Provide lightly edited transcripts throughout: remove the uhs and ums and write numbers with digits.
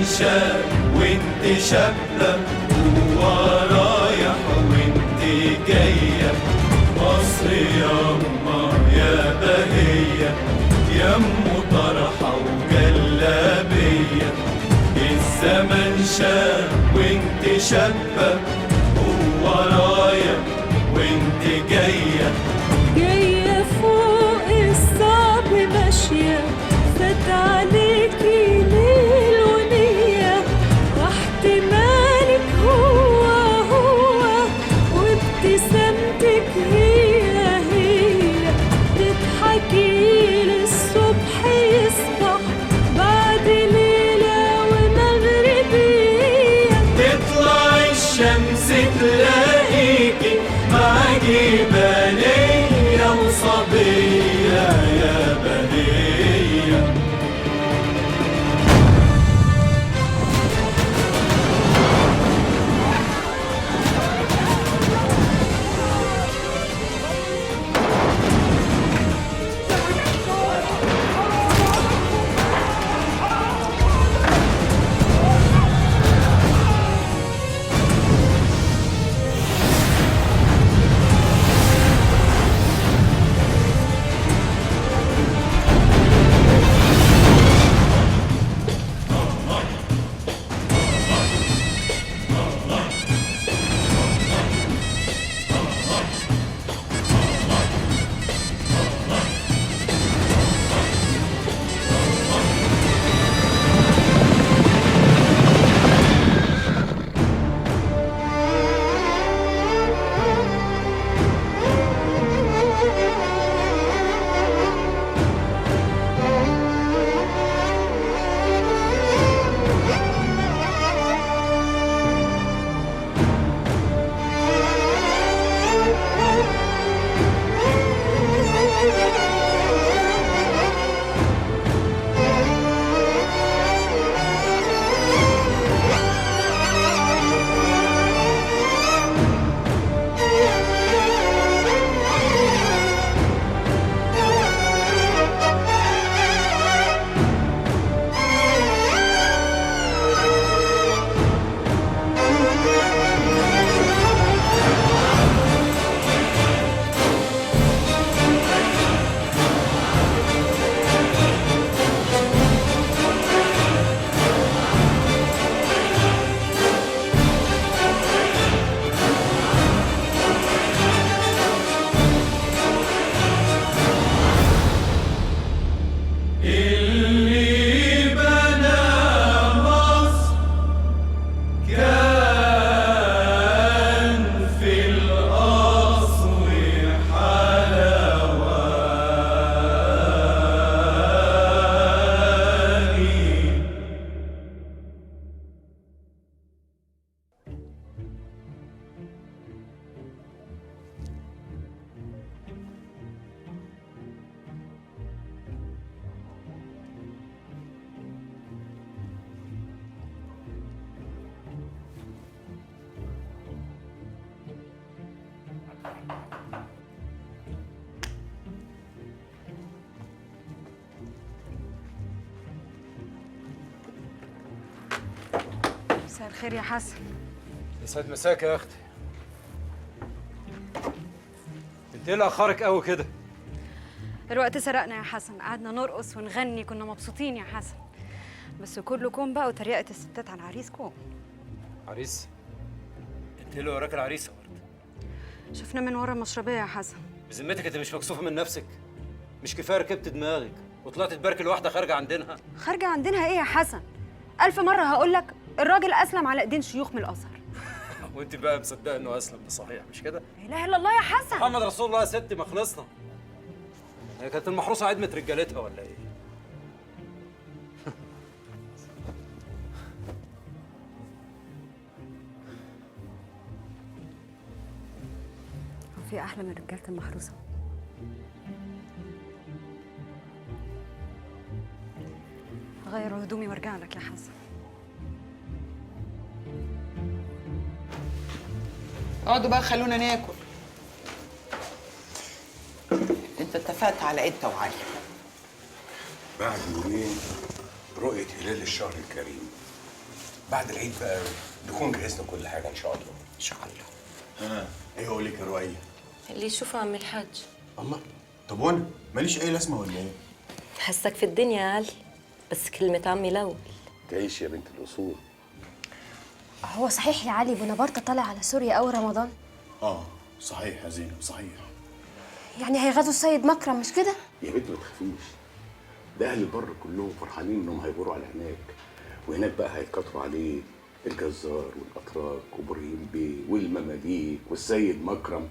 شاب وانت شابة ورايح وانت جاية، مصر ياما يا بهية يم طرحة وجلابية. الزمن شاب وانت شابة ورايح وانت جاية، جاية فوق الصعب ماشية، فات عليكي ليل ونية، واحتمالك هو وابتسامتك هي تضحكي للصبح يصبح بعد ليلة ومغربية، تطلع الشمس تلاقيكي مع جبالية وصبية يا بهية. مساء الخير يا حسن. يسعد مساك يا اختي. انت ايه اللي اخرك قوي كده؟ الوقت سرقنا يا حسن، قعدنا نرقص ونغني، كنا مبسوطين يا حسن، بس كلكم بقى وتريقة الستات على عريسكم. عريس؟ انت ايه اللي وراك العريس يا ورد؟ شفنا من ورا المشربية يا حسن. بذمتك انت مش مكسوفه من نفسك؟ مش كفايه ركبت دماغك وطلعت تبارك الواحده خارجه عندنا؟ خارجة عندنا ايه يا حسن؟ 1000 مرة هقول لك الراجل أسلم على إيدين شيوخ من الأزهر. وانت بقى مصدقه انه اسلم؟ ده صحيح مش كده؟ لا إله إلا الله يا حسن. محمد رسول الله يا ستي، ما خلصنا. هي كانت المحروسه عدمت رجالتها ولا ايه؟ في أحلى من رجالة المحروسة؟ هغير هدومي وارجع لك يا حسن. اقعدوا بقى خلونا ناكل. انت اتفقت على انت وعلي؟ بعد يومين رؤية هلال الشهر الكريم بعد العيد بقى نكون جهزنا كل حاجه ان شاء الله. ان شاء الله. ايه هو لك يا رؤية؟ اللي يشوفه عم الحاج. الله، طب وانا ماليش اي لازمه ولا ايه؟ حسك في الدنيا يا علي، بس كلمة عمي الأول. تعيش يا بنت الاصول. هو صحيح يا علي بونابرت طالع على سوريا أول رمضان؟ صحيح يا زينب صحيح. يعني هيغزوا السيد مكرم مش كده؟ يا بنت ما تخافيش، ده اهل البر كلهم فرحانين انهم هيجوروا على هناك، وهناك بقى هيتكتروا عليه الجزار والاتراك وابراهيم بيه والمماليك والسيد مكرم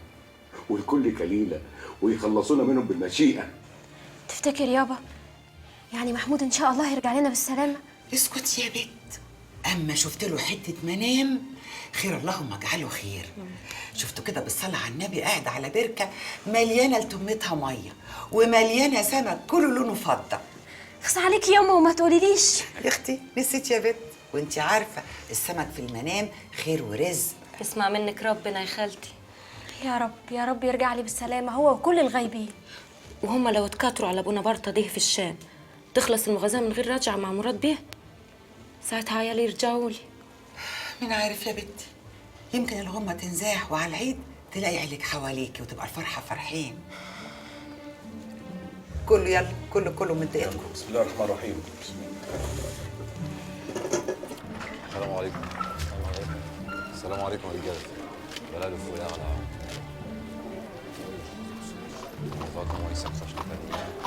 والكل كليله، ويخلصونا منهم بالمشيئه. تفتكر يابا يعني محمود إن شاء الله هيرجع لنا بالسلامة؟ اسكت يا بت. اما شفت له حته منام خير اللهم اجعله خير. شفته كده بالصلاه على النبي قاعد على بركه مليانه لتمتها ميه ومليانه سمك كله لونه فضه. خص عليك ياما وما تقوليليش. يا اختي نسيت يا بت، وانت عارفه السمك في المنام خير ورزق. اسمع منك ربنا يا خالتي. يا رب يا رب يرجع لي بالسلامة هو وكل الغايبين. وهم لو اتكاتروا على بونابرت ده في الشام تخلص المغازاة من غير رجعة مع مراد بيه، ساعتها عيالي يرجعوا لي. مين عارف يا بنتي، يمكن اللي هم تنزاح وعلى العيد تلاقي عيلك حواليكي وتبقى الفرحه فرحين. كله يلا كله من دقيقتكم. بسم الله الرحمن الرحيم. بسم الله. السلام عليكم. السلام عليكم يا رجاله. بلاد الفولاء على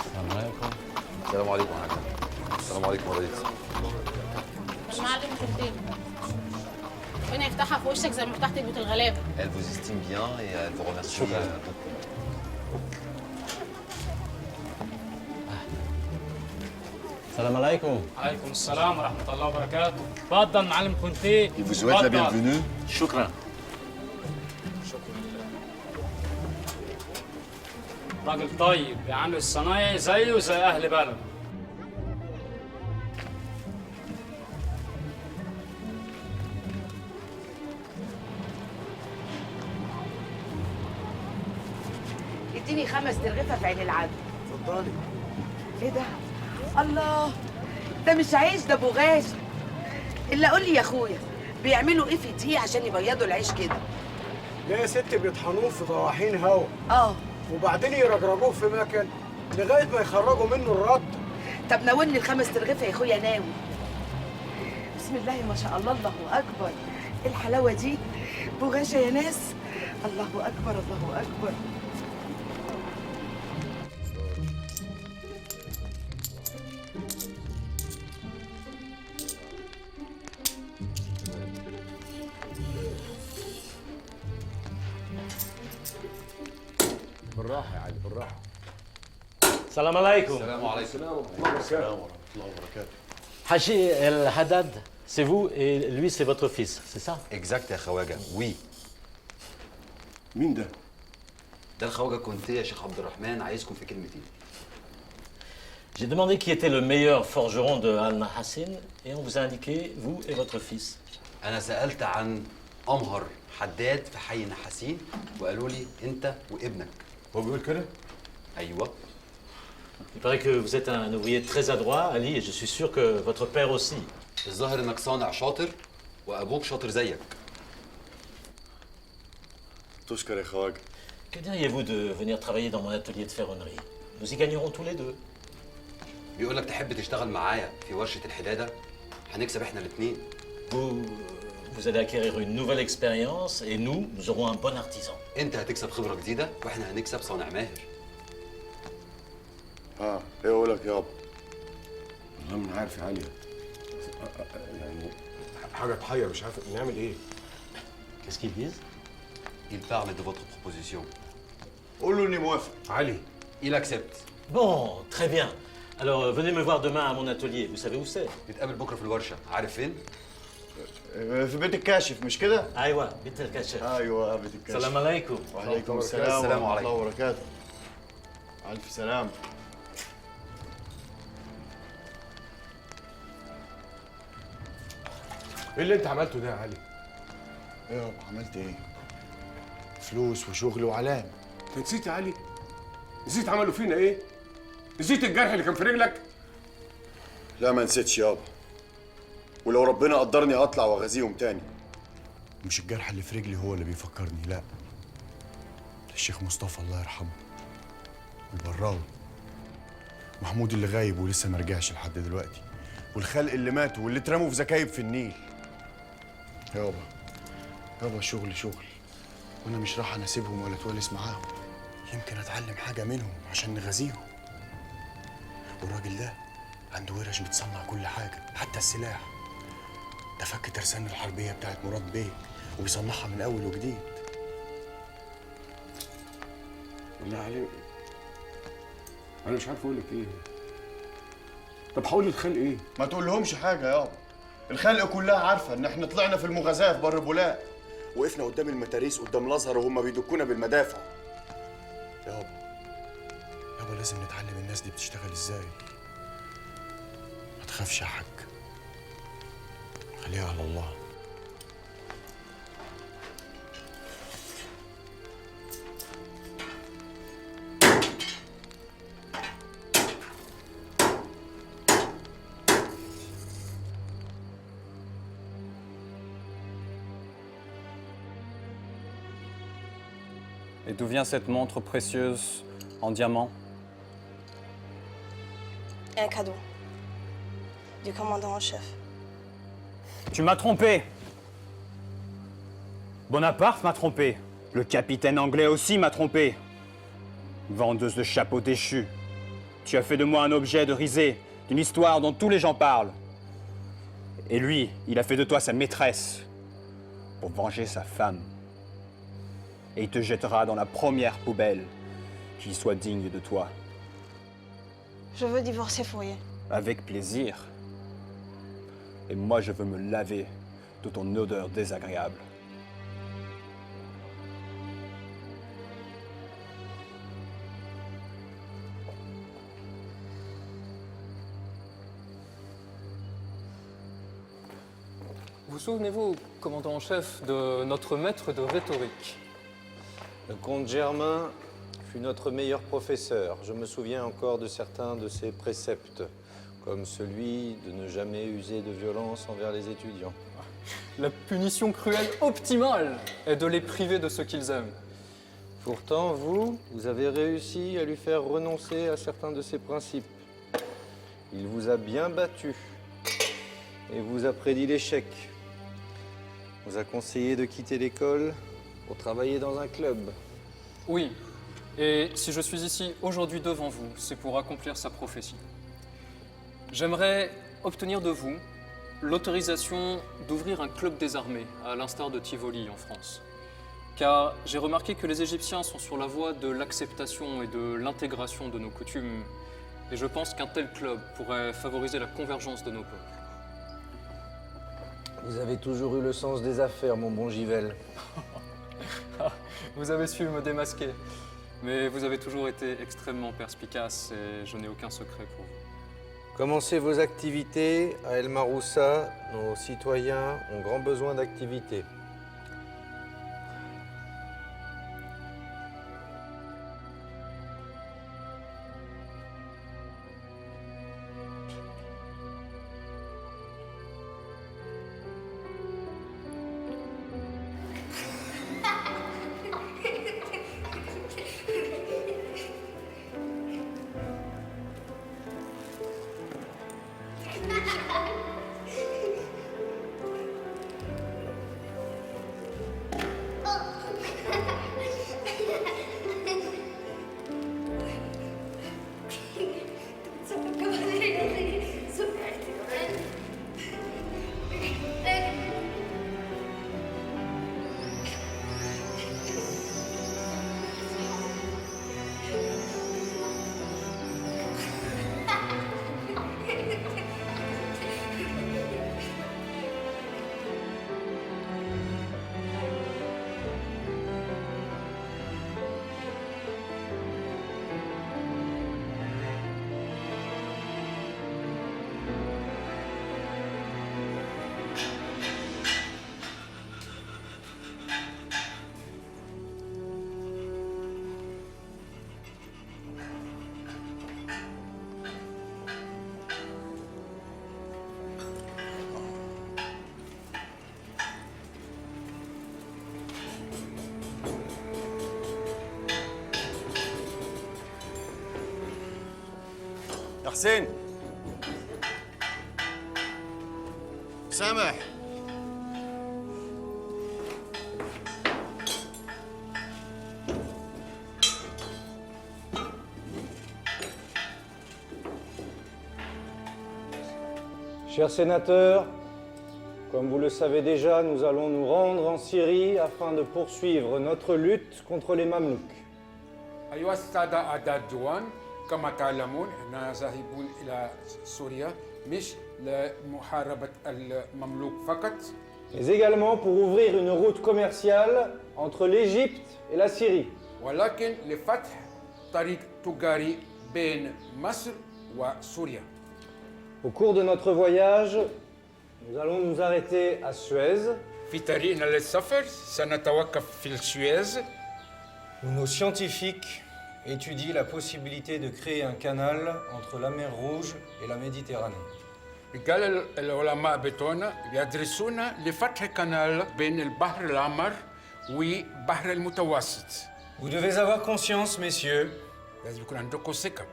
السلام عليكم. السلام عليكم يا حاج. السلام عليكم وليد. المعلم فين؟ ربنا يفتحها في وشك زي ما فتحت بيوت الغلابه. Elle vous estime bien et elle vous remercie beaucoup. السلام عليكم. عليكم السلام ورحمة الله وبركاته. تفضل معلم كونتي. Il vous souhaite la bienvenue. شكرا. راجل طيب بيعامل الصنايعي زيه زي أهل بلده. اديني 5 ترغيفه في عين العدل. اتفضلي. ايه ده؟ الله، ده مش عيش ده بغاش. الا قول لي يا اخويا بيعملوا ايه في دي عشان يبيضوا العيش كده؟ لا يا ست، بيطحنوه في طواحين هوا وبعدين يرجرجوه في مكن لغايه ما يخرجوا منه الرد. طب ناولني ال5 ترغيفه يا اخويا ناوي. بسم الله ما شاء الله، الله اكبر. ايه الحلاوه دي؟ بغاشه يا ناس. الله اكبر الله اكبر. بالراحه يا علي بالراحه. السلام عليكم. السلام عليكم. السلام ورحمه الله وبركاته. Haji El Haddad, c'est vous et lui c'est votre fils, c'est ça? Exact يا خواجه. وي. مين ده؟ ده الخواجه كونتي يا شيخ عبد الرحمن، عايزكم في كلمتين. J'ai demandé qui était le meilleur forgeron de Al-Nahassin et on vous a indiqué vous et votre fils. انا سالت عن امهر حداد في حي نحاسين وقالوا لي انت وابنك. هو بيقول كده؟ ايوه. Il paraît que vous êtes un ouvrier très adroit, Ali, et je suis sûr que votre père aussi. الظاهر انك صانع شاطر وابوك شاطر زيك. تشكر يا خواجه. Que diriez-vous de venir travailler dans mon atelier de ferronnerie? Nous y gagnerons tous les deux. بيقول لك تحب تشتغل معايا في ورشه الحداده؟ هنكسب احنا الاثنين. Vous allez acquérir une nouvelle expérience et nous aurons un bon artisan. انت هتكسب خبره جديده واحنا هنكسب صانع ماهر. ايه اقول لك يابا؟ والله ما عارف يا علي. يعني حاجه تحير، مش عارف نعمل ايه. Qu'est-ce qu'ils disent? Il parle de votre proposition. قول له اني موافق. علي. Il accepte. Bon, très bien. Alors venez me voir demain à mon atelier. Vous savez où c'est? نتقابل بكره في الورشه، عارف فين؟ في بيت الكاشف مش كده؟ ايوه بيت الكاشف. ايوه بيت الكاشف. السلام عليكم. وعليكم السلام ورحمه الله وبركاته. الف سلام. ايه اللي انت عملته ده يا علي؟ ايه يابا عملت ايه؟ فلوس وشغل وعلام. انت نسيت يا علي؟ نسيت عملوا فينا ايه؟ نسيت الجرح اللي كان في رجلك؟ لا ما نسيتش يابا. ولو ربنا قدرني اطلع واغازيهم تاني. مش الجرح اللي في رجلي هو اللي بيفكرني، لا، الشيخ مصطفى الله يرحمه، والبراوي، محمود اللي غايب ولسه ما رجعش لحد دلوقتي، والخلق اللي ماتوا واللي اترموا في زكايب في النيل. يابا شغل شغل، وانا مش راح اناسبهم ولا اتونس معاهم. يمكن اتعلم حاجه منهم عشان نغازيهم. والراجل ده عنده ورش بتصنع كل حاجه، حتى السلاح. ده فك ترسانة الحربيه بتاعت مراد بيه وبيصنعها من اول وجديد. بالله عليك، انا مش عارف اقول لك ايه. طب هقول للخلق ايه؟ ما تقولهمش حاجه يابا، الخلق كلها عارفه ان احنا طلعنا في المغازاه في بر بولاق، وقفنا قدام المتاريس قدام الازهر وهم بيدكونا بالمدافع. يابا لازم نتعلم الناس دي بتشتغل ازاي. ما تخافش يا حاج، خليها على الله. Et d'où vient cette montre précieuse en diamant? Un cadeau du commandant en chef. Tu m'as trompé. Bonaparte m'a trompé. Le capitaine anglais aussi m'a trompé. Vendeuse de chapeaux déchus. Tu as fait de moi un objet de risée, d'une histoire dont tous les gens parlent. Et lui, il a fait de toi sa maîtresse pour venger sa femme. Et il te jettera dans la première poubelle qui soit digne de toi. Je veux divorcer Fourier. Avec plaisir. Et moi, je veux me laver de ton odeur désagréable. Vous souvenez-vous, commandant en chef, de notre maître de rhétorique? Le comte Germain fut notre meilleur professeur. Je me souviens encore de certains de ses préceptes, comme celui de ne jamais user de violence envers les étudiants. La punition cruelle optimale est de les priver de ce qu'ils aiment. Pourtant, vous avez réussi à lui faire renoncer à certains de ses principes. Il vous a bien battu et vous a prédit l'échec. Vous a conseillé de quitter l'école pour travailler dans un club. Oui, et si je suis ici aujourd'hui devant vous, c'est pour accomplir sa prophétie. J'aimerais obtenir de vous l'autorisation d'ouvrir un club des armées, à l'instar de Tivoli en France. Car j'ai remarqué que les Égyptiens sont sur la voie de l'acceptation et de l'intégration de nos coutumes, et je pense qu'un tel club pourrait favoriser la convergence de nos peuples. Vous avez toujours eu le sens des affaires, mon bon Givel. Vous avez su me démasquer, mais vous avez toujours été extrêmement perspicace et je n'ai aucun secret pour vous. Commencez vos activités à El Maroussa. Nos citoyens ont grand besoin d'activités. حسين سامح Chers sénateurs, comme vous le savez déjà, nous allons nous rendre en Syrie afin de poursuivre notre lutte contre les Mamelouks. أيها السادة أعداء الديوان، كما تعلمون أننا ذاهبون إلى سوريا مش لمحاربة المملوك فقط. Mais également pour ouvrir une route commerciale entre l'Égypte et la Syrie. ولكن لفتح طريق تجاري بين مصر وسوريا. Au cours de notre voyage, nous allons nous arrêter à Suez. في طريقنا للسفر سنتوقف في السويس. Où nos scientifiques étudient la possibilité de créer un canal entre la mer Rouge et la Méditerranée. رجال العلماء بتوعنا يدرسون لفتح قناة بين البحر الأحمر وبحر المتوسط. Vous devez avoir conscience, messieurs, لازم يكون عندكم ثقة.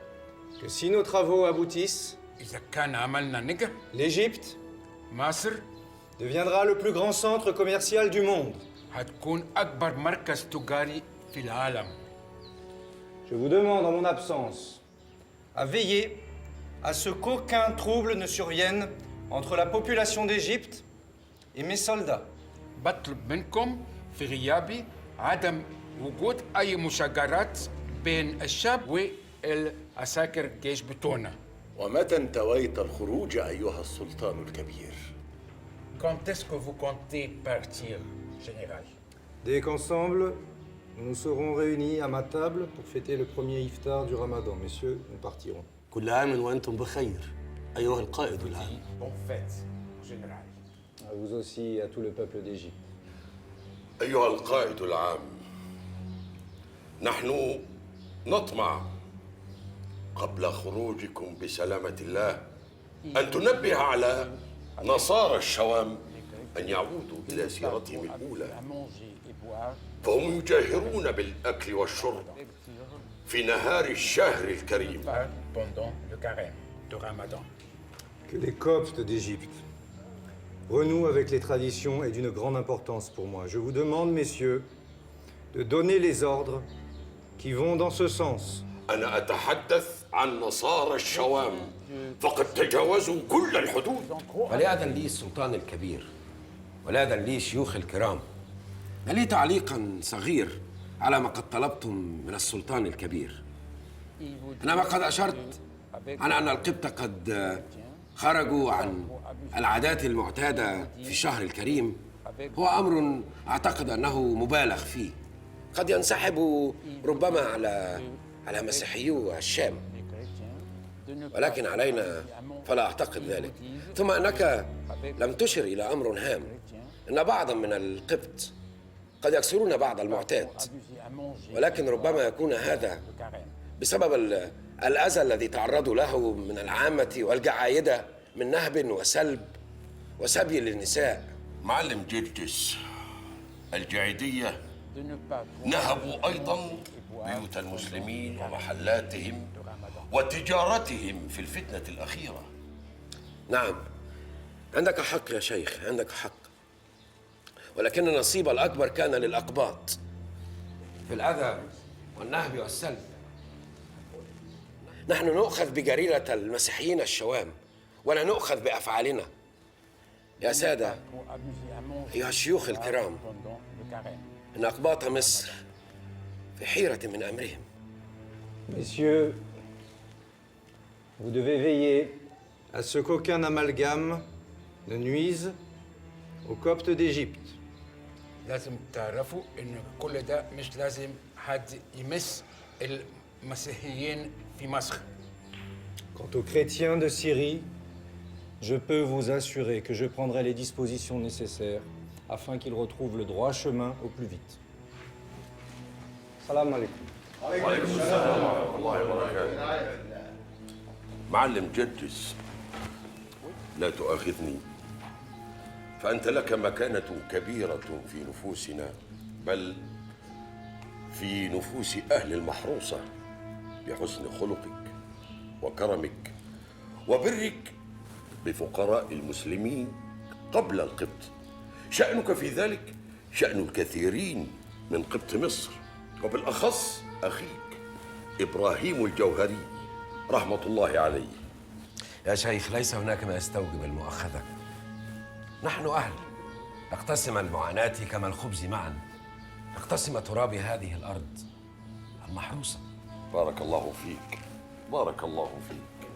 que si nos travaux aboutissent, إذا كان عملنا نجح l'Égypte مصر deviendra le plus grand centre commercial du monde. هتكون أكبر مركز تجاري في العالم. Je vous demande en mon absence à veiller à ce qu'aucun trouble ne survienne entre la population d'Égypte et mes soldats. بطلب منكم في غيابي عدم وجود أي مشاجرات بين الشعب والعساكر الجيش بتوعنا. ومتى انتويت الخروج أيها السلطان الكبير؟ Quand est-ce que vous comptez partir, général? Dès qu'ensemble, nous serons réunis à ma table pour fêter le premier iftar du Ramadan. Messieurs, nous partirons. كل عام وأنتم بخير أيها القائد العام. Bonne fête, général. À vous aussi et à tout le peuple d'Égypte. أيها القائد العام، نحن نطمع قبل خروجكم بسلامة الله أن تنبه على نصارى الشوام أن يعودوا إلى سيرتهم الأولى، فهم يجاهرون بالأكل والشرب في نهار الشهر الكريم. Que les Coptes d'Égypte renouent avec les traditions est d'une grande importance pour moi. Je vous demande, messieurs, de donner les ordres qui vont dans ce sens. أنا أتحدث عن نصارى الشوام فقد تجاوزوا كل الحدود. وليأذن لي السلطان الكبير وليأذن لي شيوخ الكرام. لي تعليقا صغير على ما قد طلبتم من السلطان الكبير. أنا ما قد أشرت على أن القبط قد خرجوا عن العادات المعتادة في الشهر الكريم هو أمر أعتقد أنه مبالغ فيه. قد ينسحبوا ربما على مسيحيو الشام، ولكن علينا فلا أعتقد ذلك. ثم أنك لم تشر إلى أمر هام، أن بعضا من القبط قد يكسرون بعض المعتاد، ولكن ربما يكون هذا بسبب الأذى الذي تعرضوا له من العامة والجعايدة من نهب وسلب وسبي للنساء. معلم جرجس، الجعيدية نهبوا أيضا بيوت المسلمين ومحلاتهم وتجارتهم في الفتنة الأخيرة. نعم، عندك حق يا شيخ، عندك حق، ولكن النصيب الأكبر كان للأقباط في الأذى والنهب والسلب. نحن نؤخذ بجريرة المسيحيين الشوام ولا نؤخذ بأفعالنا. يا سادة، أيها الشيوخ الكرام، إن أقباط مصر في حيرة من أمرهم. Messieurs, vous devez veiller à ce qu'aucun amalgame ne nuise aux Coptes d'Égypte. لازم تعرفوا إن كل ده مش لازم حد يمس المسيحيين في مصر. Quant aux chrétiens de Syrie, je peux vous assurer que je prendrai les dispositions nécessaires afin qu'ils retrouvent le droit chemin au plus vite. Salam alaikum. وعليكم السلام ورحمة الله وبركاته. معلم جرجس، لا تؤاخذني، فأنت لك مكانة كبيرة في نفوسنا، بل في نفوس أهل المحروسة، بحسن خلقك وكرمك وبرك بفقراء المسلمين قبل القبط. شأنك في ذلك شأن الكثيرين من قبط مصر، وبالأخص أخيك إبراهيم الجوهري رحمة الله عليه. يا شيخ، ليس هناك ما يستوجب المؤاخذة. نحن أهل نقتسم المعاناة كما الخبز معا، نقتسم تراب هذه الأرض المحروسة. بارك الله فيك، بارك الله فيك.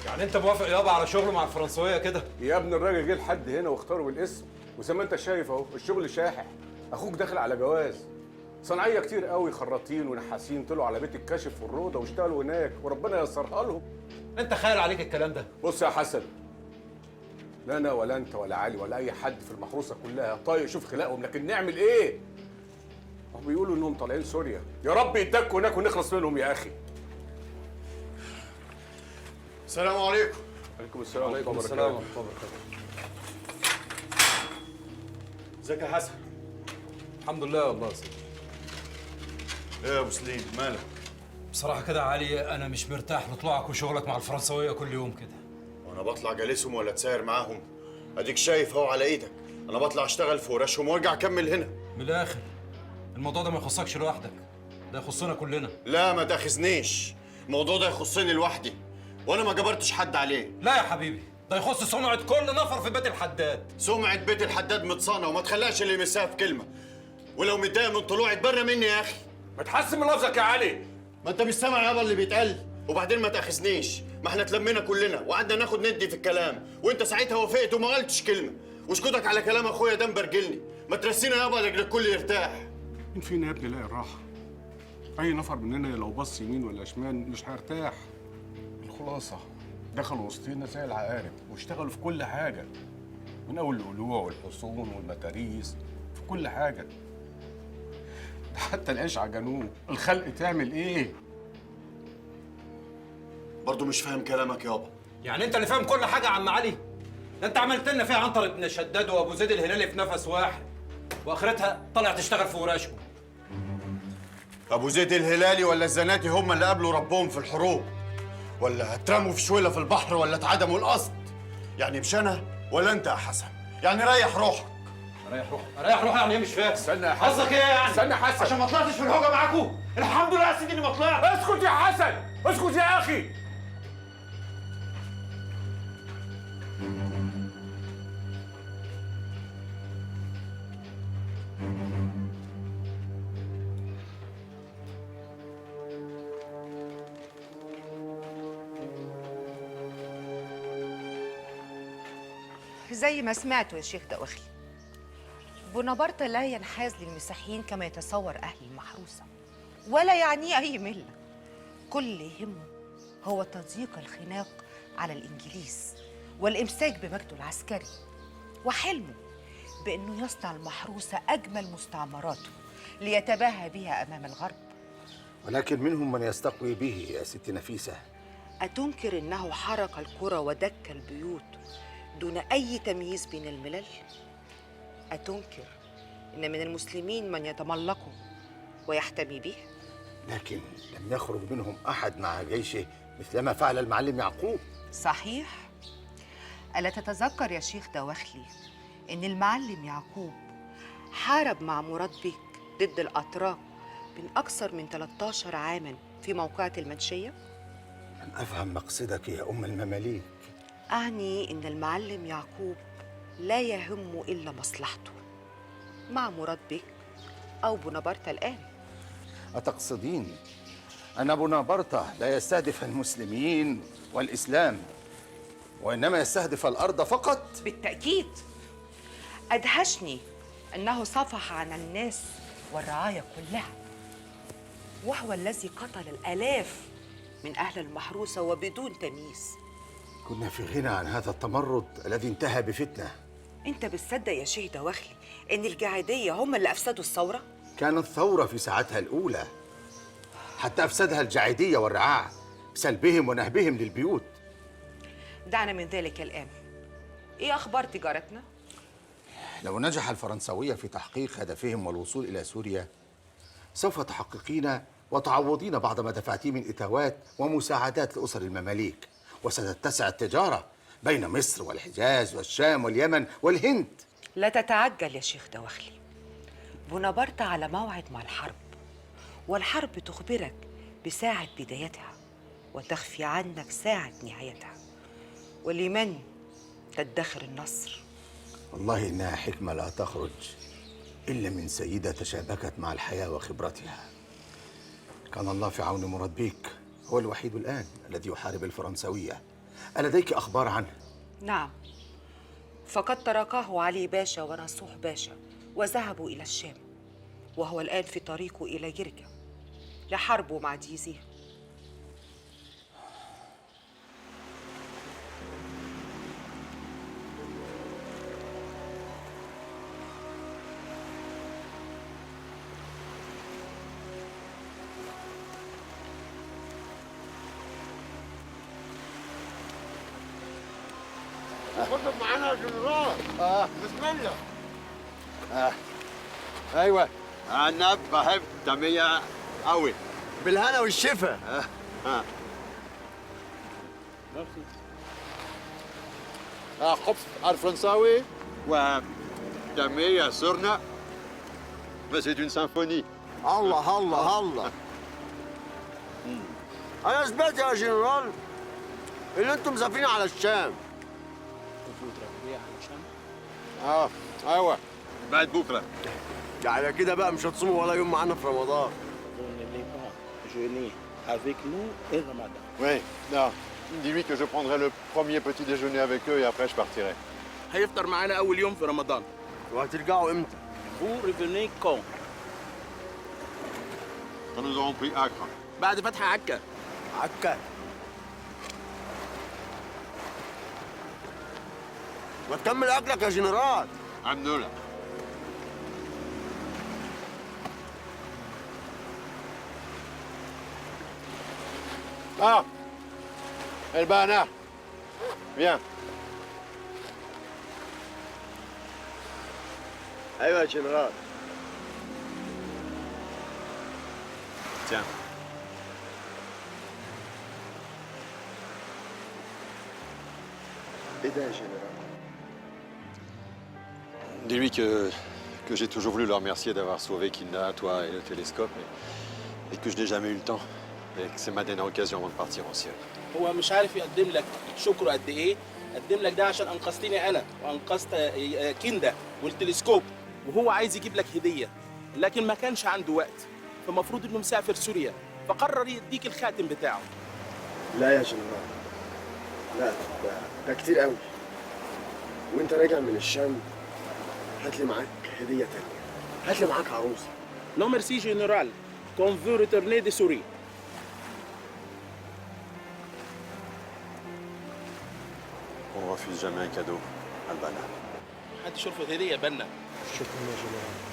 يعني انت موافق يابا على شغل مع الفرنسويه كده؟ يا ابن الراجل جه لحد هنا واختاره بالاسم، وزي ما انت شايف اهو الشغل شاحح. اخوك داخل على جواز. صناعيه كتير قوي خراطين ونحاسين طلعوا على بيت الكاشف في الروضه واشتغلوا هناك وربنا ييسرها لهم. انت خايل عليك الكلام ده؟ بص يا حسن، لا انا ولا انت ولا علي ولا اي حد في المحروسه كلها طايق شوف خلاقهم، لكن نعمل ايه؟ هم بيقولوا انهم طالعين سوريا، يا رب يتدكوا هناك ونخلص منهم يا اخي. السلام عليكم. عليكم السلام ورحمه الله السلام وبركاته. ورحمه الله وبركاته. ازيك يا حسن؟ الحمد لله والله يا سيدي. ايه يا ابو سليم مالك؟ بصراحه كده يا علي انا مش مرتاح لطلوعك وشغلك مع الفرنسويه كل يوم كده. وانا بطلع جالسهم ولا تساير معاهم؟ اديك شايف اهو على ايدك، انا بطلع اشتغل في ورشهم وارجع اكمل هنا. من الاخر الموضوع ده ما يخصكش لوحدك، ده يخصنا كلنا. لا ما تاخذنيش، الموضوع ده يخصني لوحدي وانا ما جبرتش حد عليه. لا يا حبيبي، ده يخص سمعه كل نفر في بيت الحداد. سمعه بيت الحداد متصانه وما تخليهاش اللي يمسها في كلمه، ولو متضايق من طلوعي اتبرى مني يا اخي. ما تحسن من لفظك يا علي. ما انت مش سامع يابا اللي بيتقال. وبعدين ما تاخذنيش، ما احنا اتلمينا كلنا وقعدنا ناخد ندي في الكلام، وانت ساعتها وافقت وما قلتش كلمه، وسكوتك على كلام اخويا ده مبرجلني. ما ترسينا يابا لاجل الكل يرتاح. مين فينا يا ابني لاقي الراحه؟ اي نفر مننا لو بص يمين ولا شمال مش هيرتاح. الخلاصه دخلوا وسطينا زي العقارب واشتغلوا في كل حاجه، من اول القلوع والحصون والمتاريس، في كل حاجه. ده حتى العيش عجنوه، الخلق تعمل ايه؟ برضه مش فاهم كلامك يابا. يعني انت اللي فاهم كل حاجه يا عم علي؟ ده انت عملت لنا فيها عنتر بن شداد وابو زيد الهلالي في نفس واحد، واخرتها طلع تشتغل في وراشهم. ابو زيد الهلالي ولا الزناتي هم اللي قابلوا ربهم في الحروب، ولا اترموا في شويله في البحر، ولا اتعدموا القصد. يعني مش انا ولا انت يا حسن، يعني ريح روحك. ريح روحك؟ ريح روحك يعني ايه مش فاهم؟ استنى يا حسن. قصدك ايه يعني؟ استنى يا حسن. عشان ما طلعتش في الهوجه معاكم؟ الحمد لله يا سيدي اني ما طلعت. اسكت يا حسن، اسكت يا اخي. زي ما سمعتوا يا شيخ دواخلي، بونابرت لا ينحاز للمسيحيين كما يتصور أهل المحروسة، ولا يعنيه أي ملة. كل اللي يهمه هو تضييق الخناق على الإنجليز والإمساك بمجده العسكري، وحلمه بأنه يصنع المحروسة أجمل مستعمراته ليتباهى بها أمام الغرب. ولكن منهم من يستقوي به يا ست نفيسة. أتنكر أنه حرق القرى ودك البيوت دون أي تمييز بين الملل؟ أتنكر أن من المسلمين من يتملقه ويحتمي به؟ لكن لم يخرج منهم أحد مع جيشه مثلما فعل المعلم يعقوب. صحيح. ألا تتذكر يا شيخ دواخلي أن المعلم يعقوب حارب مع مراد بيك ضد الأتراك من أكثر من 13 عاماً في موقعة المنشية؟ أن أفهم مقصدك يا أم المماليك. أعني أن المعلم يعقوب لا يهم إلا مصلحته مع مراد بيك أو بونابرت الآن. أتقصدين أن بونابرت لا يستهدف المسلمين والإسلام، وإنما يستهدف الأرض فقط؟ بالتأكيد. أدهشني أنه صفح عن الناس والرعاية كلها، وهو الذي قتل الآلاف من أهل المحروسة وبدون تمييز. كنا في غنى عن هذا التمرد الذي انتهى بفتنة. أنت بتصدق يا شيخ دواخلي إن الجعيدية هم اللي أفسدوا الثورة؟ كانت ثورة في ساعتها الأولى، حتى أفسدها الجعيدية والرعاع بسلبهم ونهبهم للبيوت. دعنا من ذلك الآن. إيه أخبار تجارتنا؟ لو نجح الفرنساوية في تحقيق هدفهم والوصول إلى سوريا سوف تحققين وتعوضين بعض ما دفعتيه من إتاوات ومساعدات لأسر المماليك، وستتسع التجارة بين مصر والحجاز والشام واليمن والهند. لا تتعجل يا شيخ دواخلي، بونابرت على موعد مع الحرب، والحرب تخبرك بساعة بدايتها وتخفي عنك ساعة نهايتها، ولمن تدخر النصر. والله إنها حكمة لا تخرج إلا من سيدة تشابكت مع الحياة وخبرتها. كان الله في عون مراد بيك، هو الوحيد الآن الذي يحارب الفرنساوية. ألديك أخبار عنه؟ نعم، فقد تركه علي باشا ونصوح باشا وذهبوا إلى الشام، وهو الآن في طريقه إلى جرجا لحربه مع ديزيه. خدهم معانا يا جنرال. بسم الله. ايوه انا بحب طعميه قوي. بالهنا والشفا. خبز الفرنساوي وطعميه سورنا. C'est une symphonie. الله الله الله. انا سمعت يا جنرال ان انتم مسافرين على الشام. ايوه بعد بكره. على كده بقى مش هتصوموا ولا يوم معانا في رمضان. Oui, non. Dis-lui que je prendrai le premier petit déjeuner avec eux et après je partirai. هيفطر معانا اول يوم في رمضان. وهترجعوا امتى؟ Vous revenez quand? Quand nous aurons pris Acre. بعد فتح عكا. عكا. ما تكمل اكلك يا جنرال. الحمد لله. البانا. Viens. ايوه يا جنرال. Tiens. ايه ده يا جنرال؟ Dis-lui que j'ai toujours voulu le remercier d'avoir sauvé Kinda, toi et le télescope, et que je n'ai jamais eu le temps, et que c'est ma dernière occasion avant de partir en ciel. هو مش عارف يقدم لك شكره قد ايه. قدم لك ده عشان انقذتني انا وانقذت كيندا والتلسكوب، وهو عايز يجيب لك هديه لكن ما كانش عنده وقت، فالمفروض انه مسافر سوريا فقرر يديك الخاتم بتاعه. لا يا جنرال، لا ده كتير قوي. وانت راجع من الشام هات لي معاك هديه تانية، هات لي معاك عروسه. نو ميرسي جنرال، كون فو ريتورني دي سوري. On ne refuse jamais un cadeau, Albana. محدش يرفض هديه يا بنا. شكرا يا جنرال.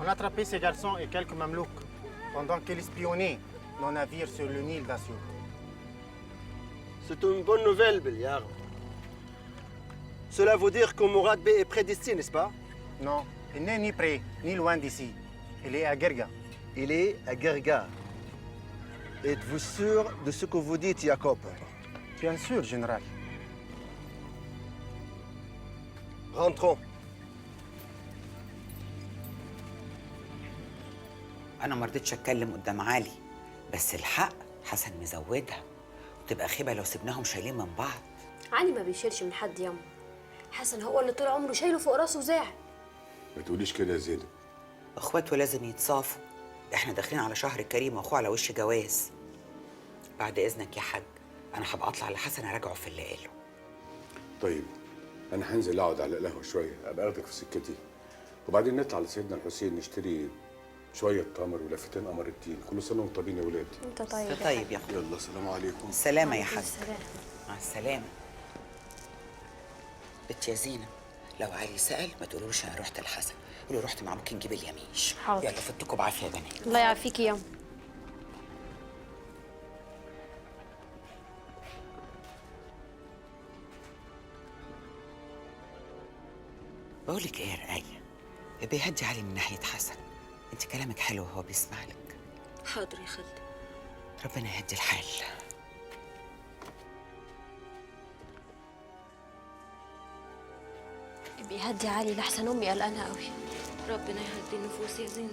On a attrapé ces garçons et quelques mamelouks pendant qu'ils espionnaient nos navires sur le Nil d'Assur. C'est une bonne nouvelle, Béliard. Cela veut dire que Mourad Bey est près d'ici, n'est-ce pas? Non, il n'est ni près, ni loin d'ici. Il est à Gerga. Il est à Gerga. Êtes-vous sûr de ce que vous dites, Jacob? Bien sûr, général. Rentrons. أنا ما رضيتش أتكلم قدام علي، بس الحق حسن مزودها. تبقى خيبه لو سيبناهم شايلين من بعض. علي ما بيشيلش من حد ياما. حسن هو اللي طول عمره شايله فوق راسه وزاعل. ما تقوليش كده يا زينب. اخواته لازم يتصافوا، احنا داخلين على شهر كريم واخوه على وش جواز. بعد اذنك يا حاج، انا هبقى اطلع لحسن اراجعه في اللي قاله. طيب انا هنزل اقعد على القهوه شويه، ابقى اخدك في سكتي، وبعدين نطلع لسيدنا الحسين نشتري شويه تمر ولفتين قمر الدين. كل سنه وانتم طيبين يا ولاد. انت طيب انت طيب يا اخويا. يلا السلام عليكم. سلامة يا حاج. مع السلامة. بنت يا زينب، لو علي سأل ما تقولوش انا رحت لحسن، قولوا رحت مع ممكن نجيب اليميش. حاضر. يلا فتكوا بعافية يا بنات. الله يعافيكي ياما. بقول لك ايه يا رقاية، بيهدي علي من ناحية حسن، انت كلامك حلو وهو بيسمع لك. حاضر يا خالتي. ربنا يهدي الحال. بيهدي علي لحسن امي قلقانه قوي. ربنا يهدي النفوس يا زينب.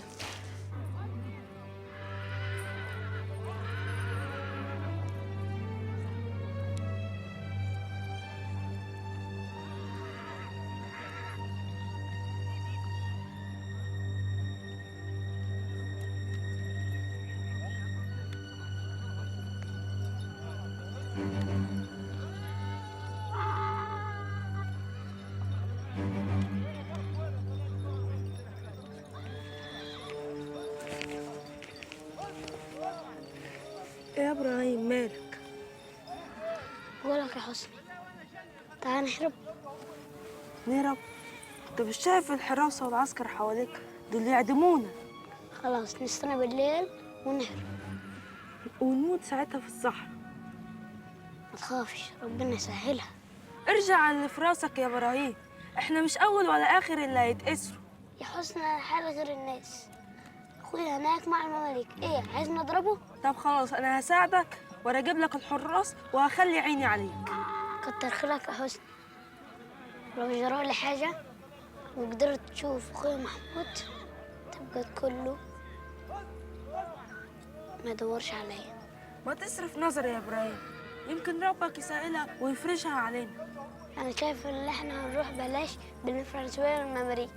ايه يا ابراهيم مالك؟ بقولك يا حسني، تعال نهرب. نهرب؟ انت مش شايف الحراسة والعسكر حواليك؟ دول يعدمونا. خلاص نستنى بالليل ونهرب ونموت ساعتها في الصحراء. ما تخافش، ربنا يسهلها. ارجع على اللي في راسك يا ابراهيم، احنا مش اول ولا اخر اللي هيتأسروا. يا حسني انا حال غير الناس، اخويا هناك مع المماليك. ايه عايز نضربه؟ طب خلاص انا هساعدك وارجب لك الحراس وهخلي عيني عليك. كتر خيرك يا حسني. لو جرالي حاجة وقدرت تشوف اخويا محمود تبقى كله ما يدورش عليا. ما تصرف نظر يا ابراهيم، يمكن ربك يسهلها ويفرشها علينا. انا شايف ان احنا هنروح بلاش بالفرنسوية والمماليك.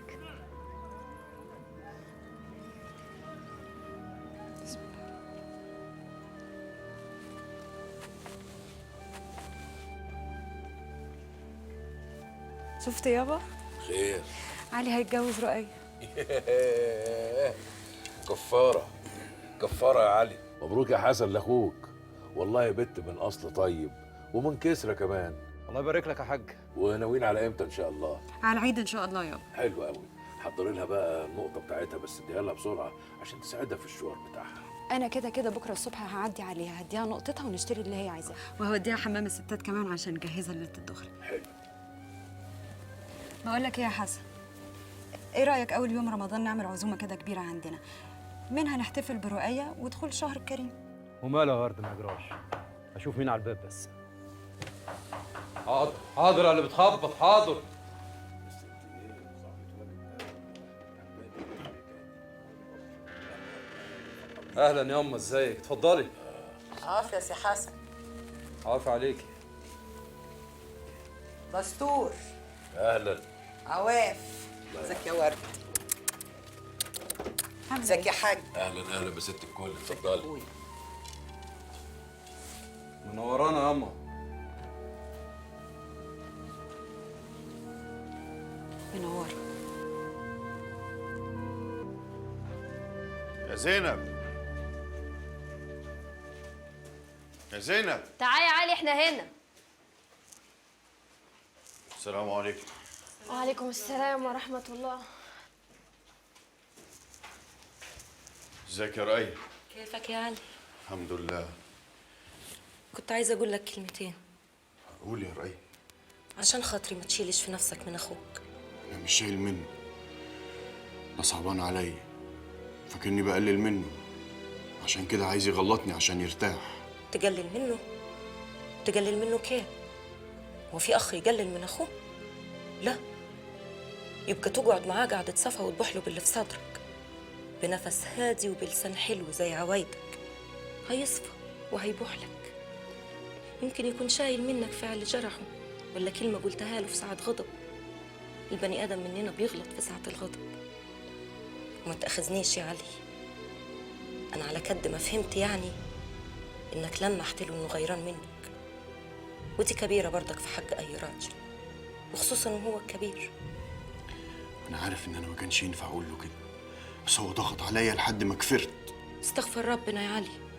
شفت يابا؟ خير. علي هيتجوز رؤية. كفارة كفارة يا علي. مبروك يا حسن لاخوك، والله بنت من اصل طيب ومن كسرة كمان. الله يبارك لك يا حاج. وناويين على امتى ان شاء الله؟ على العيد ان شاء الله يابا. حلو قوي. حضري لها بقى النقطة بتاعتها، بس اديها لها بسرعة عشان تساعدها في الشوار بتاعها. انا كده كده بكره الصبح هعدي عليها، هديها نقطتها ونشتري اللي هي عايزاه، وهوديها حمام الستات كمان عشان نجهزها ليله الدخل. حلو. بقول لك ايه يا حسن، ايه رايك اول يوم رمضان نعمل عزومه كده كبيره عندنا، منها نحتفل برؤية ودخول شهر الكريم. وماله يا ورد ما يجراش، اشوف مين على الباب بس. حاضر حاضر يا اللي بتخبط. حاضر. اهلا يا امه، ازيك؟ اتفضلي. عافية يا سي حسن. عافية عليكي. دستور. اهلا. عواف. ازيك يا ورد؟ ازيك يا حاج؟ اهلا اهلا بست الكل، اتفضلي. منورانا يا امه. منور. يا زينب، يا زينب. تعالى يا علي احنا هنا. السلام عليكم. وعليكم السلام ورحمة الله. ازيك يا رؤية؟ كيفك يا علي؟ الحمد لله. كنت عايزة أقول لك كلمتين. قول يا رؤية. عشان خاطري ما تشيلش في نفسك من أخوك. أنا مش شايل منه، ده صعبان عليا، فاكرني بقلل منه، عشان كده عايز يغلطني عشان يرتاح. تقلل منه؟ تقلل منه كيف؟ هو في أخ يقلل من أخوه؟ لا، يبقى تقعد معاه قعدة صفا وتبوح له باللي في صدرك بنفس هادي وبلسان حلو زي عوايدك، هيصفى وهيبوح لك. يمكن يكون شايل منك فعل جرحه ولا كلمة قلتها له في ساعة غضب. البني آدم مننا بيغلط في ساعة الغضب. وما تأخذنيش يا علي، أنا على قد ما فهمت يعني إنك لمحت له إنه غيران منك، ودي كبيرة برضك في حق أي راجل، وخصوصا وهو الكبير. انا عارف ان انا ما كانش ينفع اقول له كده، بس هو ضغط عليا لحد ما كفرت. استغفر ربنا يا علي.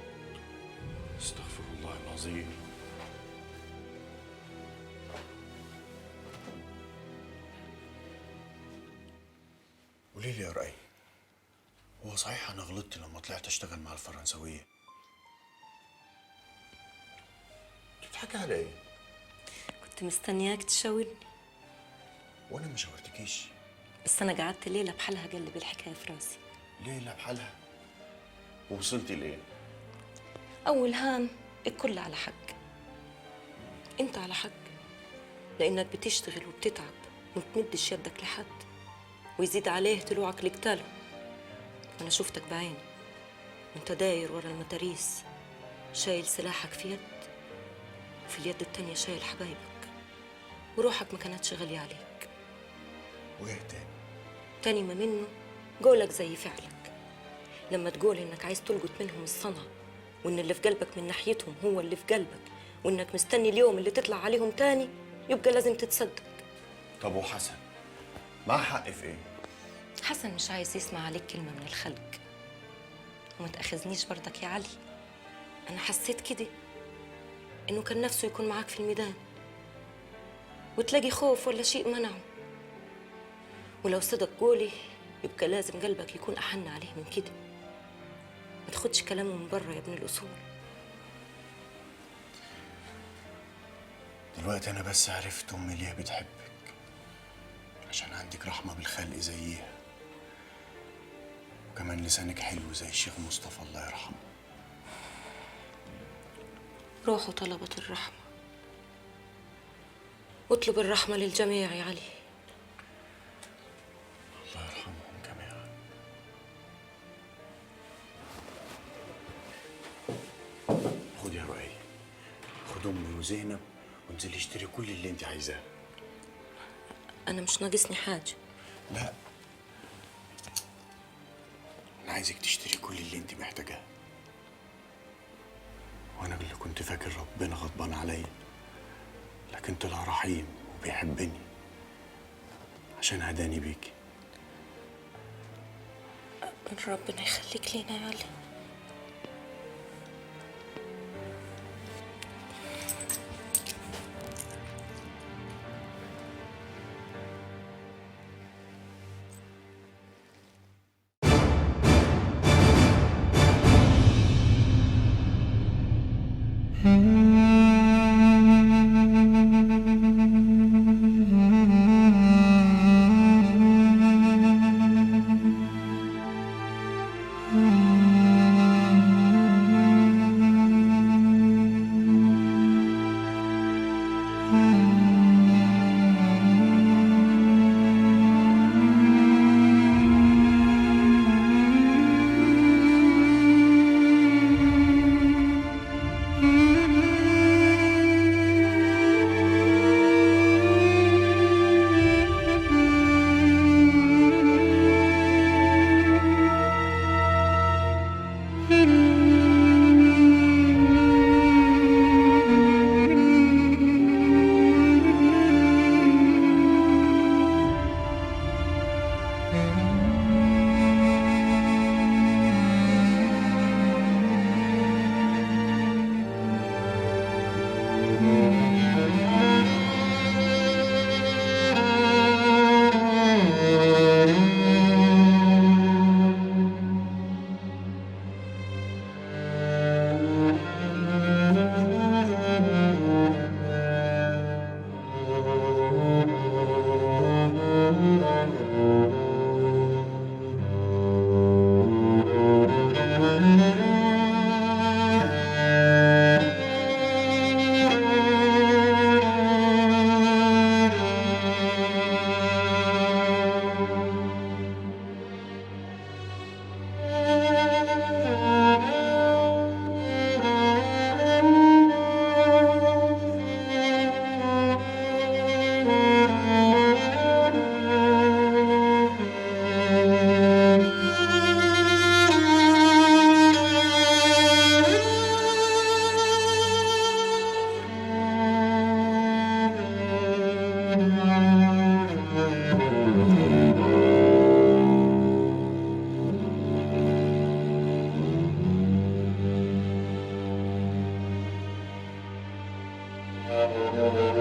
استغفر الله العظيم. قولي لي يا رأي، هو صحيح انا غلطت لما طلعت اشتغل مع الفرنسوية؟ بتضحكي على ايه؟ كنت مستنياك تشاورني، وانا ما شاورتكيش. بس أنا قعدت ليلة بحالها قلب الحكاية في راسي. ليلة بحالها؟ ووصلتي لايه؟ أول هام الكل على حق، أنت على حق لأنك بتشتغل وبتتعب ومتمدش يدك لحد، ويزيد عليه طلوعك لقتاله. أنا شفتك بعيني وأنت داير ورا المتاريس، شايل سلاحك في يد وفي اليد التانية شايل حبايبك، وروحك ما كانتش غالية عليك. وايه تاني؟ تاني ما منه قولك زي فعلك، لما تقول إنك عايز تلقط منهم الصنع، وإن اللي في قلبك من ناحيتهم هو اللي في قلبك، وإنك مستني اليوم اللي تطلع عليهم تاني، يبقى لازم تتصدق. طب وحسن معاه حق في ايه؟ حسن مش عايز يسمع عليك كلمة من الخلق. وما تأخذنيش برضك يا علي، أنا حسيت كده إنه كان نفسه يكون معاك في الميدان، وتلاقي خوف ولا شيء منعه. ولو صدق قولي يبقى لازم قلبك يكون أحن عليه من كده. ما تاخدش كلامه من بره يا ابن الأصول. دلوقتي انا بس عرفت امي ليه بتحبك، عشان عندك رحمة بالخلق زيها، وكمان لسانك حلو زي الشيخ مصطفى الله يرحمه. روحوا طلبة الرحمة، واطلب الرحمة للجميع يا علي. الله يرحمهم جميعا. خد يا رؤية، خد امي وزينب وانزلي اشتري كل اللي انت عايزاه. أنا مش ناقصني حاجة. لا، انا عايزك تشتري كل اللي انت محتاجاه. وانا اللي كنت فاكر ربنا غضبان عليا، لكن طلع رحيم وبيحبني عشان هداني بيكي. ربنا يخليك لينا يا علي. Thank you.